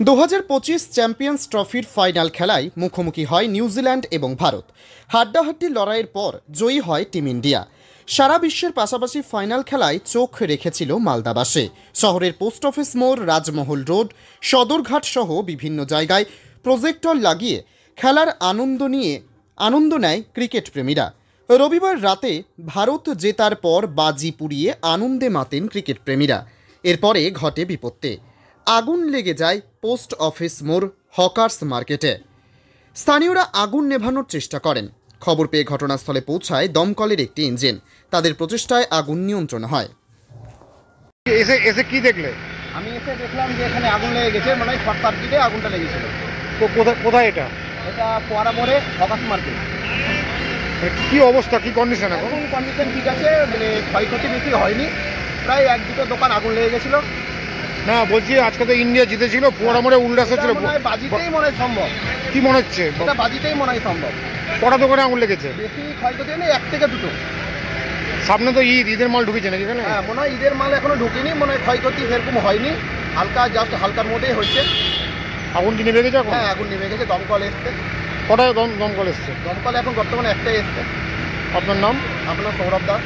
2025 champions ট্রফির final খেলায় মুখোমুখি হয় নিউজিল্যান্ড এবং ভারত। হাড্ডাহাড্ডি লড়াইয়ের পর জয়ী হয় টিম ইন্ডিয়া। সারা বিশ্বের পাশাপাশি ফাইনাল খেলায় চোখ রেখেছিল মালদাবাসে। শহরের পোস্ট অফিস মোড়, রাজমহল রোড, সদরঘাট সহ বিভিন্ন জায়গায় প্রজেক্টর লাগিয়ে খেলার আনন্দ নেয় ক্রিকেট প্রেমীরা। রবিবার রাতে ভারত জেতার পর বাজি পুড়িয়ে আনন্দে মাতেন ক্রিকেট প্রেমীরা। এরপরে ঘটে বিপত্তি। আগুন লেগে যায় পোস্ট অফিস মোড় হকার্স মার্কেটে। স্থানীয়রা আগুন নেভানোর চেষ্টা করেন। খবর পেয়ে ঘটনাস্থলে পৌঁছায় দমকলের একটি ইঞ্জিন। তাদের প্রচেষ্টায় আগুন নিয়ন্ত্রণ হয়। এসে কি দেখলে? আমি এসে দেখলাম যে এখানে আগুন লেগে গেছে, মানে শর্ট সার্কিটে আগুনটা লেগেছিল। তো কোথায় এটা? এটা পোয়ারা মোড়ে হকার্স মার্কেট। কি অবস্থা, কি কন্ডিশন? এখন কন্ডিশন ঠিক আছে, মানে ক্ষয়ক্ষতি বেশি হয়নি। প্রায় এক দুটো দোকান আগুন লেগে গেছিল। না, বলছি আজকে তো ইন্ডিয়া জিতেছিল, পোয়ারা মোড়ে উল্লাস হচ্ছিল। বাজিতেই মনে হয় সম্ভব। কি মনে হচ্ছে? এটা বাজিতেই মনে হয় সম্ভব। কটা দোকানে আগুন লেগেছে? বেশি ক্ষয়ক্ষতি নেই, এক থেকে দুটো। সামনে তো ঈদের মাল ঢুকেছে নাকি এখানে? হ্যাঁ, মনে হয় ঈদের মাল এখনো ঢুকেনি, মনে হয় ক্ষয়ক্ষতি সেরকম হয়নি। হালকা জাস্ট হালকার মধ্যেই হয়েছে। আগুন কি নেমে গেছে এখন? হ্যাঁ, আগুন নেমে গেছে। দমকল এসছে। কটায় দমকল এসছে? দমকল এখন বর্তমানে একটাই এসছে। আপনার নাম? আপনার সৌরভ দাস।